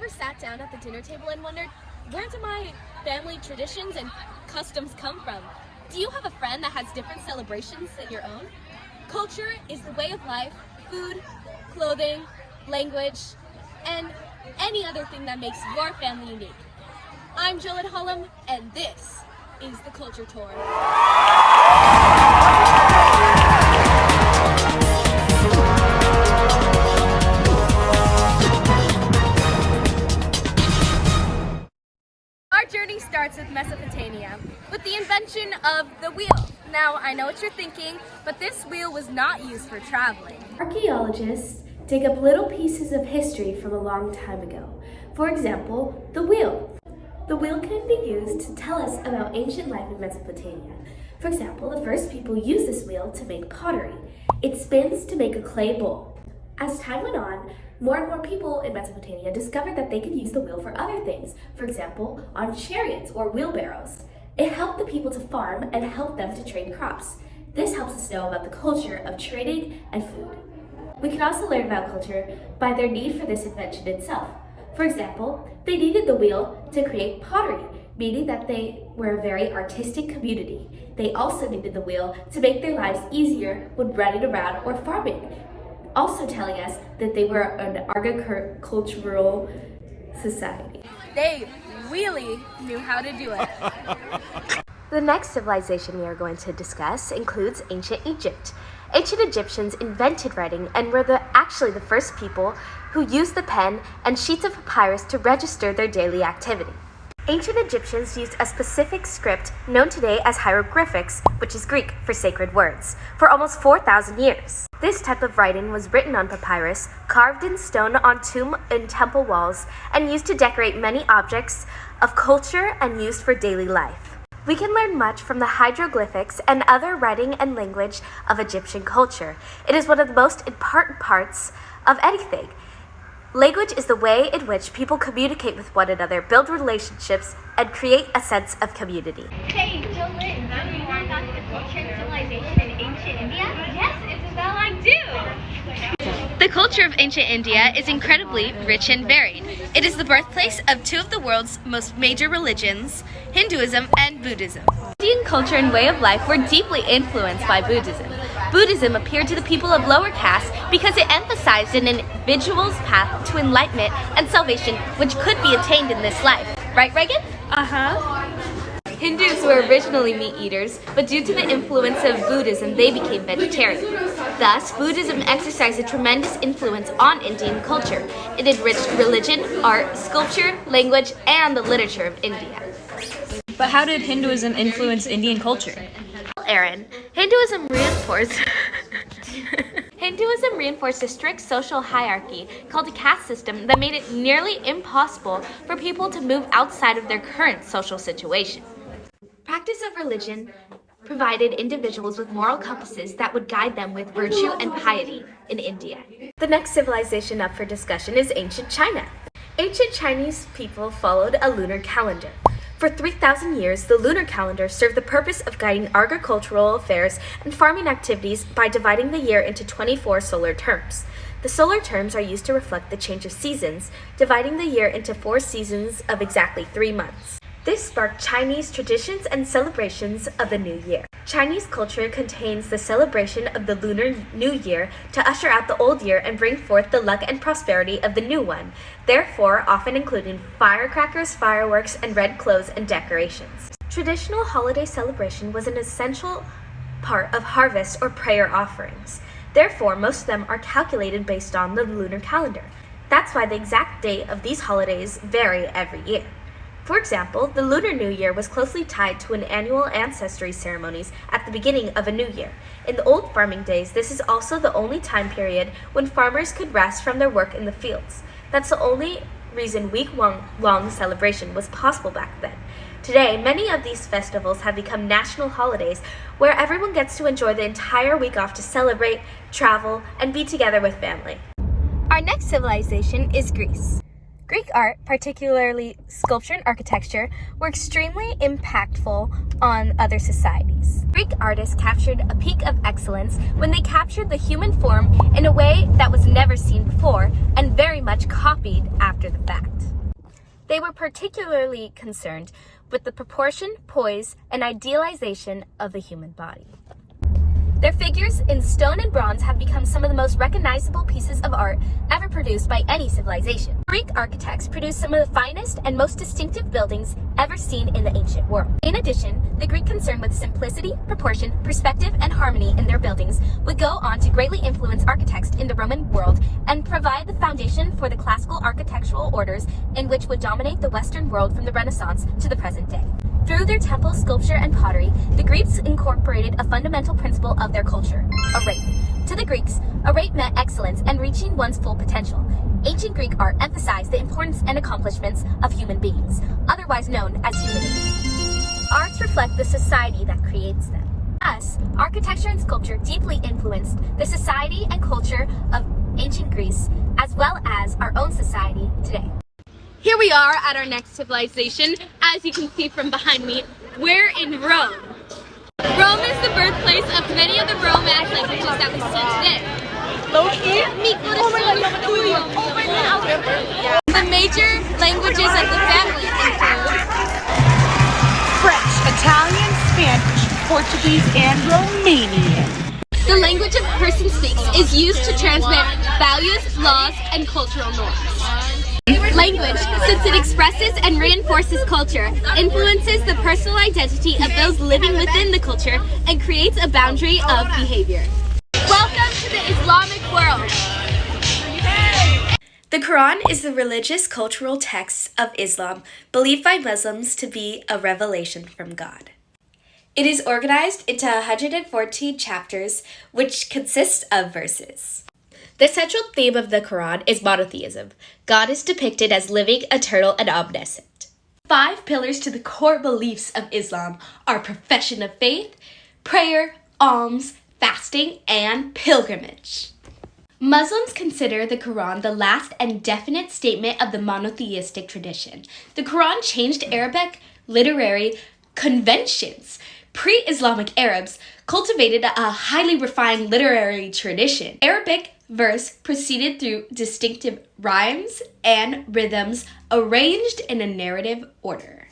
ever sat down at the dinner table and wondered, where do my family traditions and customs come from? Do you have a friend that has different celebrations than your own? Culture is the way of life, food, clothing, language, and any other thing that makes your family unique. I'm Jolene Hullum, and this is the Culture Tour. Our journey starts with Mesopotamia, with the invention of the wheel. Now, I know what you're thinking, but this wheel was not used for traveling. Archaeologists dig up little pieces of history from a long time ago. For example, the wheel. The wheel can be used to tell us about ancient life in Mesopotamia. For example, the first people used this wheel to make pottery. It spins to make a clay bowl. As time went on, more and more people in Mesopotamia discovered that they could use the wheel for other things. For example, on chariots or wheelbarrows. It helped the people to farm and helped them to trade crops. This helps us know about the culture of trading and food. We can also learn about culture by their need for this invention itself. For example, they needed the wheel to create pottery, meaning that they were a very artistic community. They also needed the wheel to make their lives easier when running around or farming, also telling us that they were an agricultural society. They really knew how to do it. The next civilization we are going to discuss includes ancient Egypt. Ancient Egyptians invented writing and were actually the first people who used the pen and sheets of papyrus to register their daily activity. Ancient Egyptians used a specific script known today as hieroglyphics, which is Greek for sacred words, for almost 4,000 years. This type of writing was written on papyrus, carved in stone on tomb and temple walls, and used to decorate many objects of culture and used for daily life. We can learn much from the hieroglyphics and other writing and language of Egyptian culture. It is one of the most important parts of anything. Language is the way in which people communicate with one another, build relationships, and create a sense of community. Hey, Jolene, do you know about the culture and civilization in ancient India? Yes, Isabel, I do! The culture of ancient India is incredibly rich and varied. It is the birthplace of two of the world's most major religions, Hinduism and Buddhism. Indian culture and way of life were deeply influenced by Buddhism. Buddhism appealed to the people of lower caste because it emphasized an individual's path to enlightenment and salvation, which could be attained in this life. Right, Reagan? Hindus were originally meat eaters, but due to the influence of Buddhism, they became vegetarian. Thus, Buddhism exercised a tremendous influence on Indian culture. It enriched religion, art, sculpture, language, and the literature of India. But how did Hinduism influence Indian culture? Aaron, Hinduism reinforced a strict social hierarchy called a caste system that made it nearly impossible for people to move outside of their current social situation. Practice of religion provided individuals with moral compasses that would guide them with virtue and piety in India. The next civilization up for discussion is ancient China. Ancient Chinese people followed a lunar calendar. For 3,000 years, the lunar calendar served the purpose of guiding agricultural affairs and farming activities by dividing the year into 24 solar terms. The solar terms are used to reflect the change of seasons, dividing the year into 4 seasons of exactly 3 months. This sparked Chinese traditions and celebrations of the New Year. Chinese culture contains the celebration of the Lunar New Year to usher out the old year and bring forth the luck and prosperity of the new one, therefore often including firecrackers, fireworks, and red clothes and decorations. Traditional holiday celebration was an essential part of harvest or prayer offerings. Therefore, most of them are calculated based on the lunar calendar. That's why the exact date of these holidays vary every year. For example, the Lunar New Year was closely tied to an annual ancestry ceremonies at the beginning of a new year. In the old farming days, this is also the only time period when farmers could rest from their work in the fields. That's the only reason week-long celebration was possible back then. Today, many of these festivals have become national holidays where everyone gets to enjoy the entire week off to celebrate, travel, and be together with family. Our next civilization is Greece. Greek art, particularly sculpture and architecture, were extremely impactful on other societies. Greek artists captured a peak of excellence when they captured the human form in a way that was never seen before and very much copied after the fact. They were particularly concerned with the proportion, poise, and idealization of the human body. Their figures in stone and bronze have become some of the most recognizable pieces of art ever produced by any civilization. Greek architects produced some of the finest and most distinctive buildings ever seen in the ancient world. In addition, the Greek concern with simplicity, proportion, perspective, and harmony in their buildings would go on to greatly influence architects in the Roman world and provide the foundation for the classical architectural orders in which would dominate the Western world from the Renaissance to the present day. Through their temple, sculpture, and pottery, the Greeks incorporated a fundamental principle of their culture, arete. To the Greeks, arete meant excellence and reaching one's full potential. Ancient Greek art emphasized the importance and accomplishments of human beings, otherwise known as humanism. Arts reflect the society that creates them. Thus, architecture and sculpture deeply influenced the society and culture of ancient Greece, as well as our own society today. Here we are at our next civilization. As you can see from behind me, we're in Rome. Rome is the birthplace of many of the Romance languages that we see today. The major languages of the family include French, Italian, Spanish, Portuguese, and Romanian. the language a person speaks is used to transmit values, laws, and cultural norms. Language, since it expresses and reinforces culture, influences the personal identity of those living within the culture and creates a boundary of behavior. Welcome to the Islamic world. The Quran is the religious cultural text of Islam, believed by Muslims to be a revelation from God. It is organized into 114 chapters, which consist of verses. The central theme of the Quran is monotheism. God is depicted as living, eternal, and omniscient. 5 pillars to the core beliefs of Islam are profession of faith, prayer, alms, fasting, and pilgrimage. Muslims consider the Quran the last and definite statement of the monotheistic tradition. The Quran changed Arabic literary conventions. Pre-Islamic Arabs cultivated a highly refined literary tradition. Arabic verse proceeded through distinctive rhymes and rhythms arranged in a narrative order.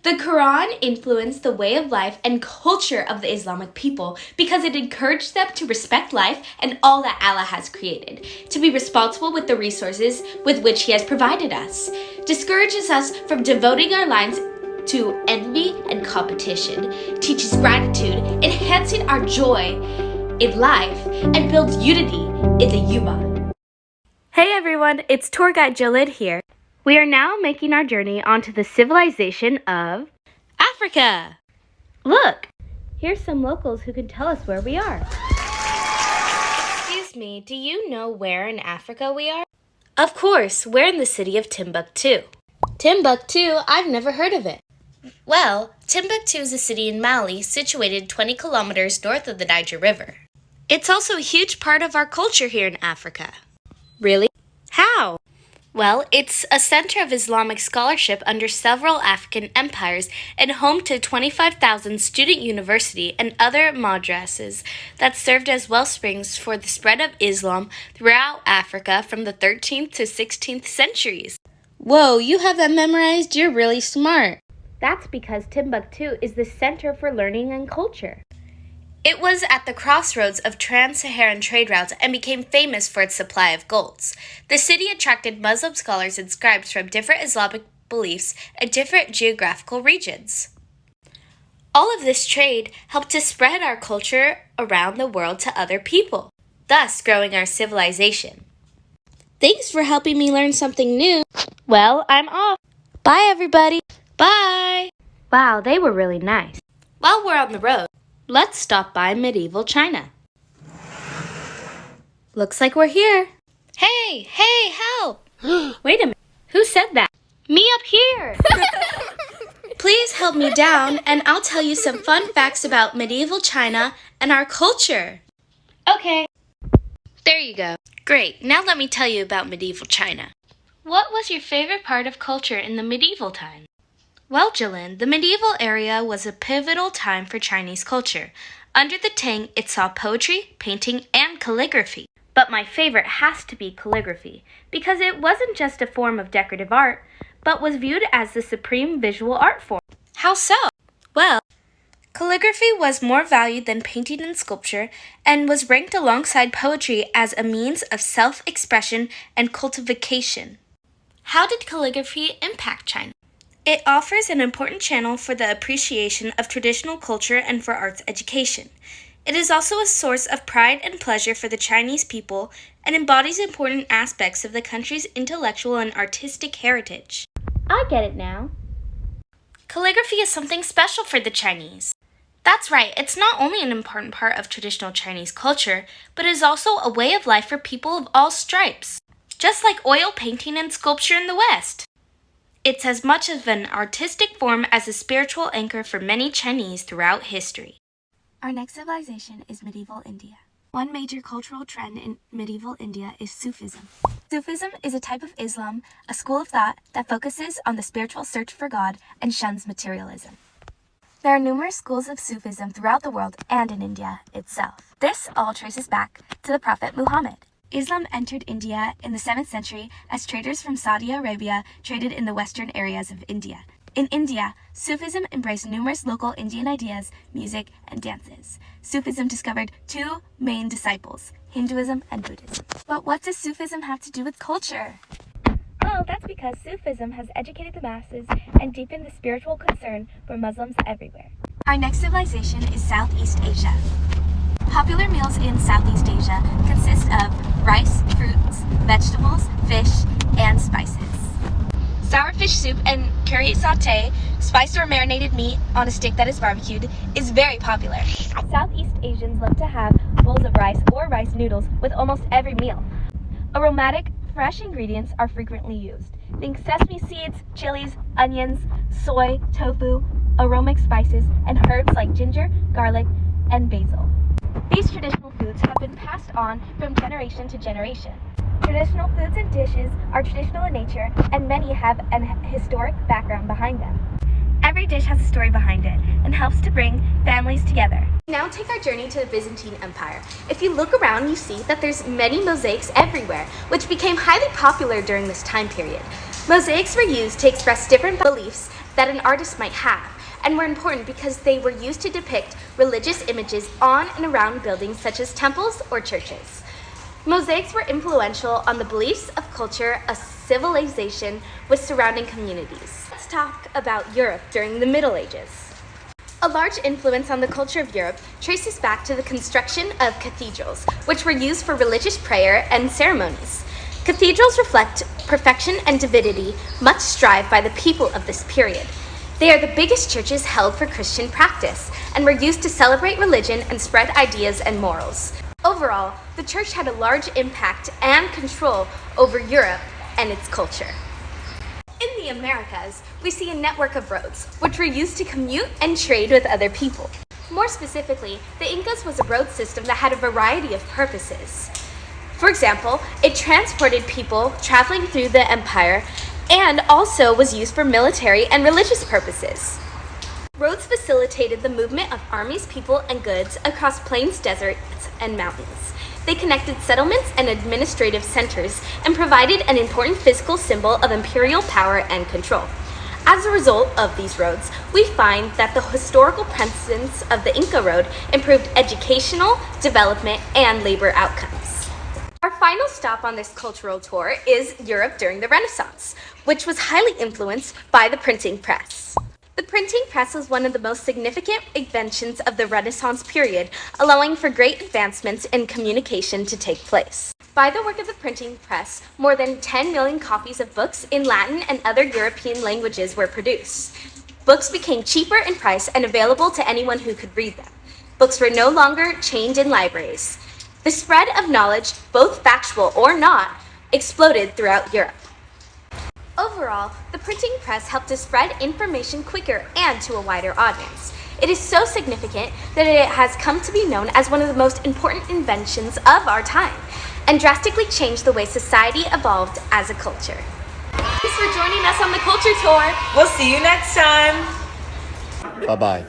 The Quran influenced the way of life and culture of the Islamic people because it encouraged them to respect life and all that Allah has created, to be responsible with the resources with which He has provided us, discourages us from devoting our lives to envy and competition, teaches gratitude, enhancing our joy in life, and builds unity in the Ummah. Hey everyone, it's Tour Guide Jalid here. We are now making our journey onto the civilization of Africa. Look, here's some locals who can tell us where we are. Excuse me, do you know where in Africa we are? Of course, we're in the city of Timbuktu. Timbuktu? I've never heard of it. Well, Timbuktu is a city in Mali situated 20 kilometers north of the Niger River. It's also a huge part of our culture here in Africa. Really? How? Well, it's a center of Islamic scholarship under several African empires and home to 25,000 student university and other madrasas that served as wellsprings for the spread of Islam throughout Africa from the 13th to 16th centuries. Whoa, you have that memorized? You're really smart. That's because Timbuktu is the center for learning and culture. It was at the crossroads of trans-Saharan trade routes and became famous for its supply of golds. The city attracted Muslim scholars and scribes from different Islamic beliefs and different geographical regions. All of this trade helped to spread our culture around the world to other people, thus growing our civilization. Thanks for helping me learn something new. Well, I'm off. Bye, everybody. Bye. Wow, they were really nice. While we're on the road, let's stop by medieval China. Looks like we're here. Hey, help! Wait a minute. Who said that? Me up here. Please help me down and I'll tell you some fun facts about medieval China and our culture. Okay. There you go. Great. Now let me tell you about medieval China. What was your favorite part of culture in the medieval times? Well, Jillian, the medieval era was a pivotal time for Chinese culture. Under the Tang, it saw poetry, painting, and calligraphy. But my favorite has to be calligraphy, because it wasn't just a form of decorative art, but was viewed as the supreme visual art form. How so? Well, calligraphy was more valued than painting and sculpture, and was ranked alongside poetry as a means of self-expression and cultivation. How did calligraphy impact China? It offers an important channel for the appreciation of traditional culture and for arts education. It is also a source of pride and pleasure for the Chinese people and embodies important aspects of the country's intellectual and artistic heritage. I get it now. Calligraphy is something special for the Chinese. That's right, it's not only an important part of traditional Chinese culture, but it is also a way of life for people of all stripes. Just like oil painting and sculpture in the West. It's as much of an artistic form as a spiritual anchor for many Chinese throughout history. Our next civilization is medieval India. One major cultural trend in medieval India is Sufism. Sufism is a type of Islam, a school of thought that focuses on the spiritual search for God and shuns materialism. There are numerous schools of Sufism throughout the world and in India itself. This all traces back to the Prophet Muhammad. Islam entered India in the 7th century as traders from Saudi Arabia traded in the western areas of India. In India, Sufism embraced numerous local Indian ideas, music, and dances. Sufism discovered two main disciples, Hinduism and Buddhism. But what does Sufism have to do with culture? Well, that's because Sufism has educated the masses and deepened the spiritual concern for Muslims everywhere. Our next civilization is Southeast Asia. Popular meals in Southeast Asia consist of rice, fruits, vegetables, fish, and spices. Sour fish soup and curry sauté, spiced or marinated meat on a stick that is barbecued, is very popular. Southeast Asians love to have bowls of rice or rice noodles with almost every meal. Aromatic, fresh ingredients are frequently used. Think sesame seeds, chilies, onions, soy, tofu, aromatic spices, and herbs like ginger, garlic, and basil. These traditional foods have been passed on from generation to generation. Traditional foods and dishes are traditional in nature, and many have an historic background behind them. Every dish has a story behind it and helps to bring families together. Now take our journey to the Byzantine Empire. If you look around, you see that there's many mosaics everywhere, which became highly popular during this time period. Mosaics were used to express different beliefs that an artist might have, and were important because they were used to depict religious images on and around buildings such as temples or churches. Mosaics were influential on the beliefs of culture, a civilization with surrounding communities. Let's talk about Europe during the Middle Ages. A large influence on the culture of Europe traces back to the construction of cathedrals, which were used for religious prayer and ceremonies. Cathedrals reflect perfection and divinity, much strived by the people of this period. They are the biggest churches held for Christian practice and were used to celebrate religion and spread ideas and morals. Overall, the church had a large impact and control over Europe and its culture. In the Americas, we see a network of roads, which were used to commute and trade with other people. More specifically, the Incas was a road system that had a variety of purposes. For example, it transported people traveling through the empire and also was used for military and religious purposes. Roads facilitated the movement of armies, people, and goods across plains, deserts, and mountains. They connected settlements and administrative centers and provided an important physical symbol of imperial power and control. As a result of these roads, we find that the historical presence of the Inca Road improved educational, development, and labor outcomes. Our final stop on this cultural tour is Europe during the Renaissance, which was highly influenced by the printing press. The printing press was one of the most significant inventions of the Renaissance period, allowing for great advancements in communication to take place. By the work of the printing press, more than 10 million copies of books in Latin and other European languages were produced. Books became cheaper in price and available to anyone who could read them. Books were no longer chained in libraries. The spread of knowledge, both factual or not, exploded throughout Europe. Overall, the printing press helped to spread information quicker and to a wider audience. It is so significant that it has come to be known as one of the most important inventions of our time and drastically changed the way society evolved as a culture. for joining us on the culture tour. We'll see you next time. Bye-bye.